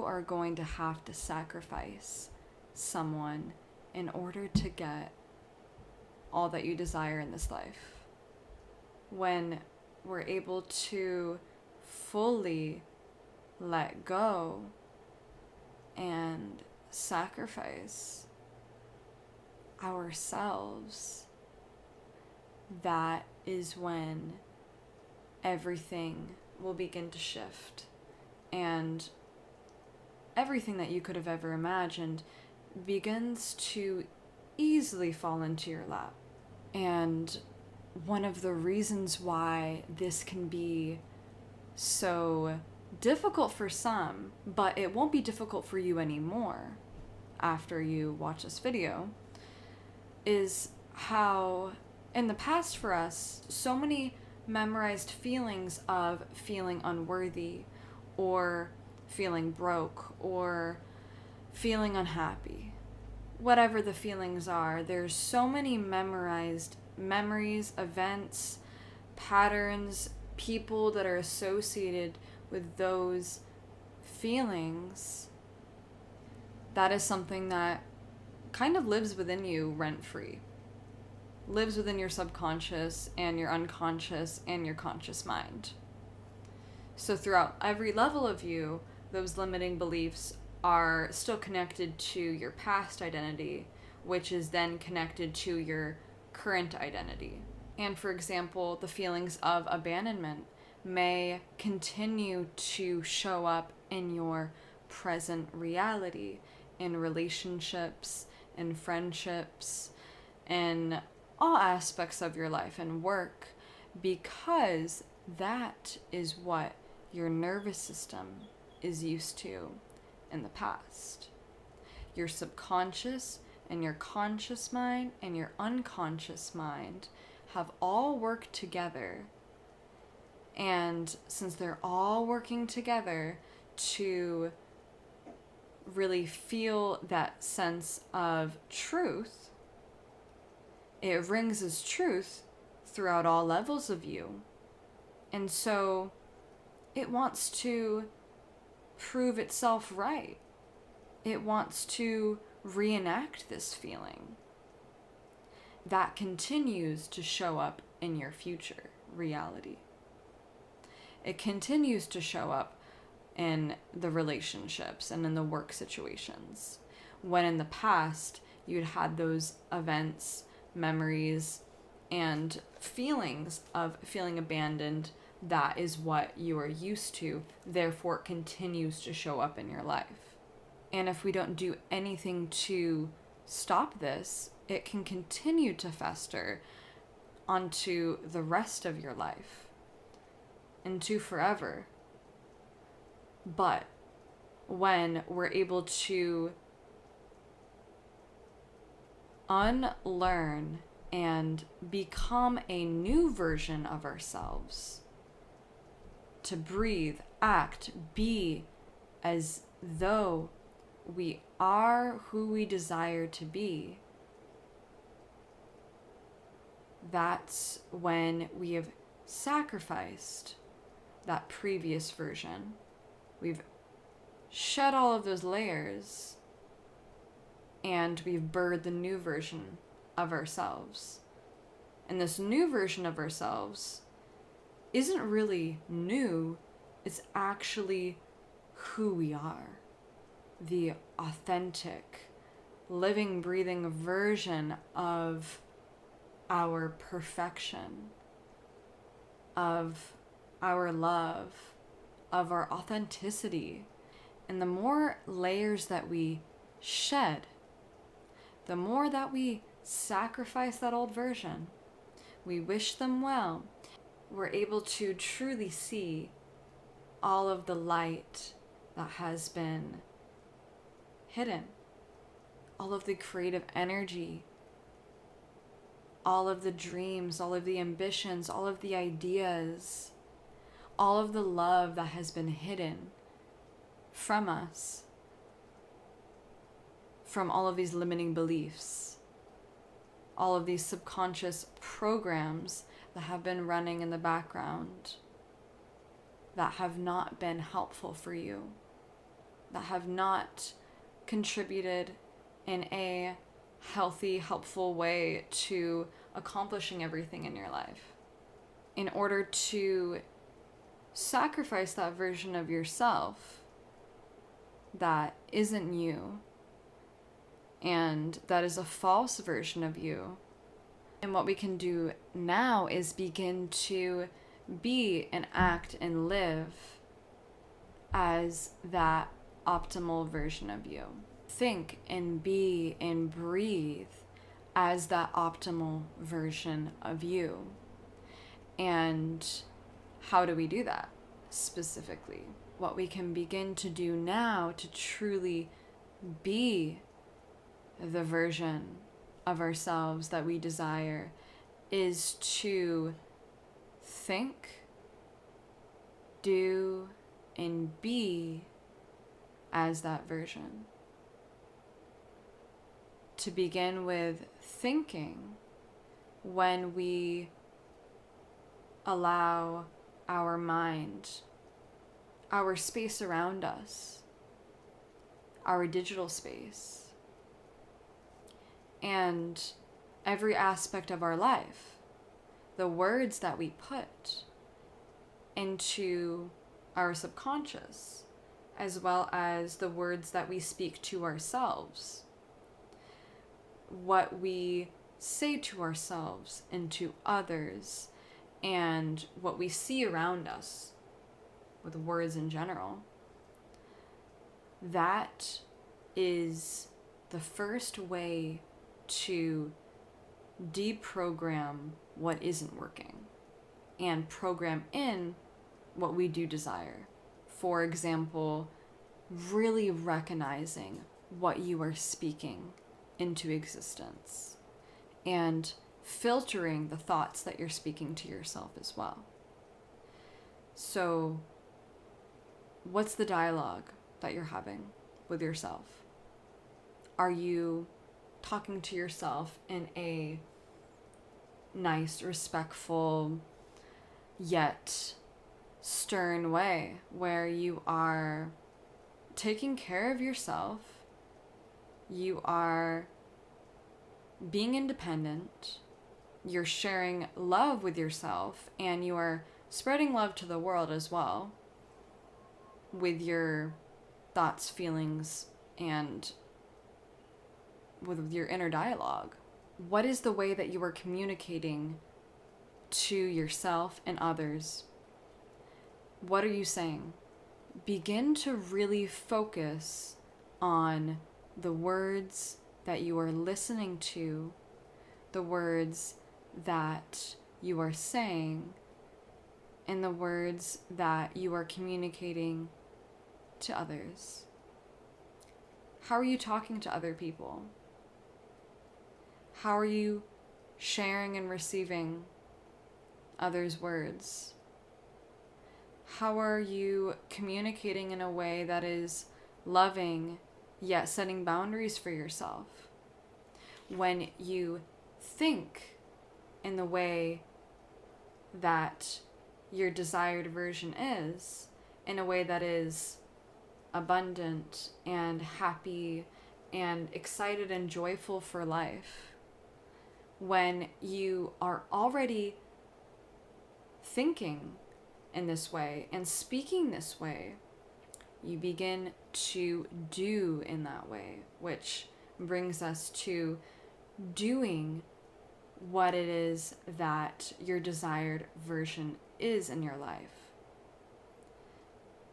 are going to have to sacrifice someone in order to get all that you desire in this life. When we're able to fully let go and sacrifice ourselves, that is when everything will begin to shift, and everything that you could have ever imagined begins to easily fall into your lap. And one of the reasons why this can be so difficult for some, but it won't be difficult for you anymore after you watch this video, is how in the past for us, so many memorized feelings of feeling unworthy or feeling broke or feeling unhappy. Whatever the feelings are, there's so many memorized memories, events, patterns, people that are associated with those feelings. That is something that kind of lives within you rent-free. Lives within your subconscious and your unconscious and your conscious mind. So throughout every level of you, those limiting beliefs are still connected to your past identity, which is then connected to your current identity. And for example, the feelings of abandonment may continue to show up in your present reality, in relationships, in friendships, in all aspects of your life and work, because that is what your nervous system is used to in the past. Your subconscious and your conscious mind and your unconscious mind have all worked together. And since they're all working together to really feel that sense of truth, it rings as truth throughout all levels of you. And so it wants to prove itself right. It wants to reenact this feeling. That continues to show up in your future reality. It continues to show up in the relationships and in the work situations. When in the past you'd had those events, memories, and feelings of feeling abandoned, that is what you are used to, therefore it continues to show up in your life. And if we don't do anything to stop this, it can continue to fester onto the rest of your life, into forever. But when we're able to unlearn and become a new version of ourselves, to breathe, act, be as though we are who we desire to be, that's when we have sacrificed that previous version. We've shed all of those layers and we've birthed the new version of ourselves. And this new version of ourselves isn't really new, it's actually who we are. The authentic, living, breathing version of our perfection, of our love, of our authenticity. And the more layers that we shed, the more that we sacrifice that old version, we wish them well, we're able to truly see all of the light that has been hidden, all of the creative energy, all of the dreams, all of the ambitions, all of the ideas, all of the love that has been hidden from us, from all of these limiting beliefs, all of these subconscious programs that have been running in the background, that have not been helpful for you, that have not contributed in a healthy, helpful way to accomplishing everything in your life. In order to sacrifice that version of yourself that isn't you, and that is a false version of you. And what we can do now is begin to be and act and live as that optimal version of you. Think and be and breathe as that optimal version of you. And how do we do that specifically? What we can begin to do now to truly be the version of ourselves that we desire is to think, do, and be as that version. To begin with thinking, when we allow our mind, our space around us, our digital space, and every aspect of our life, the words that we put into our subconscious, as well as the words that we speak to ourselves, what we say to ourselves and to others, and what we see around us with words in general, that is the first way to deprogram what isn't working and program in what we do desire. For example, really recognizing what you are speaking into existence and filtering the thoughts that you're speaking to yourself as well. So, what's the dialogue that you're having with yourself? Are you talking to yourself in a nice, respectful, yet stern way, where you are taking care of yourself, you are being independent, you're sharing love with yourself, and you are spreading love to the world as well with your thoughts, feelings, and with your inner dialogue? What is the way that you are communicating to yourself and others? What are you saying? Begin to really focus on the words that you are listening to, the words that you are saying, and the words that you are communicating to others. How are you talking to other people? How are you sharing and receiving others' words? How are you communicating in a way that is loving, yet setting boundaries for yourself? When you think in the way that your desired version is, in a way that is abundant and happy and excited and joyful for life, when you are already thinking in this way and speaking this way, you begin to do in that way, which brings us to doing what it is that your desired version is in your life.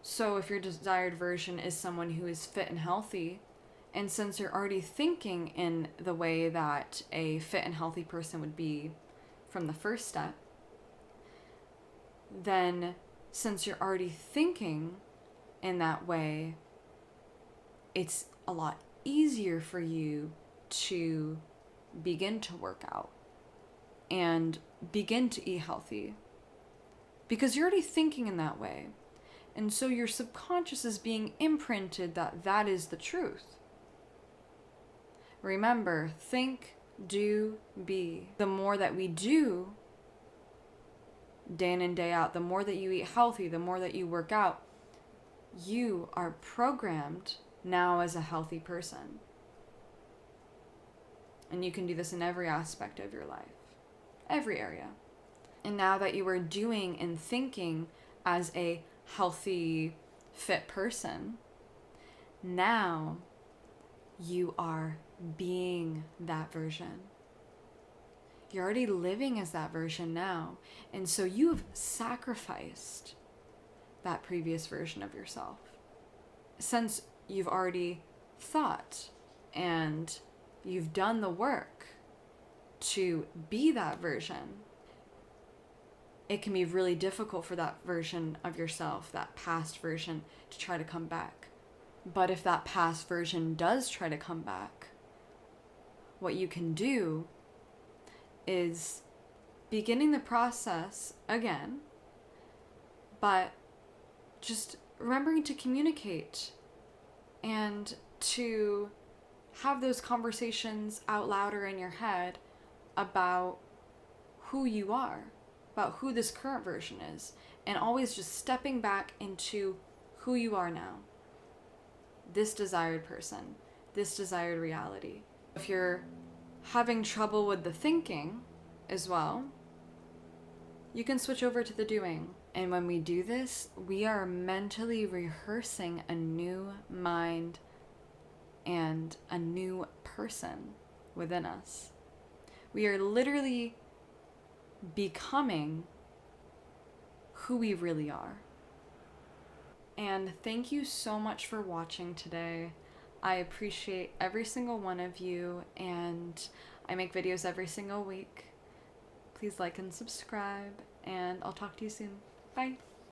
So if your desired version is someone who is fit and healthy, and since you're already thinking in the way that a fit and healthy person would be from the first step, then since you're already thinking in that way, it's a lot easier for you to begin to work out and begin to eat healthy, because you're already thinking in that way. And so your subconscious is being imprinted that that is the truth. Remember, think, do, be. The more that we do, day in and day out, the more that you eat healthy, the more that you work out, you are programmed now as a healthy person. And you can do this in every aspect of your life, every area. And now that you are doing and thinking as a healthy, fit person, now you are being that version. You're already living as that version now. And so you have sacrificed that previous version of yourself. Since you've already thought and you've done the work to be that version, it can be really difficult for that version of yourself, that past version, to try to come back. But if that past version does try to come back, what you can do is beginning the process again, but just remembering to communicate and to have those conversations out louder in your head about who you are, about who this current version is, and always just stepping back into who you are now. This desired person, this desired reality. If you're having trouble with the thinking as well, you can switch over to the doing. And when we do this, we are mentally rehearsing a new mind and a new person within us. We are literally becoming who we really are. And thank you so much for watching today. I appreciate every single one of you, and I make videos every single week. Please like and subscribe, and I'll talk to you soon. Bye.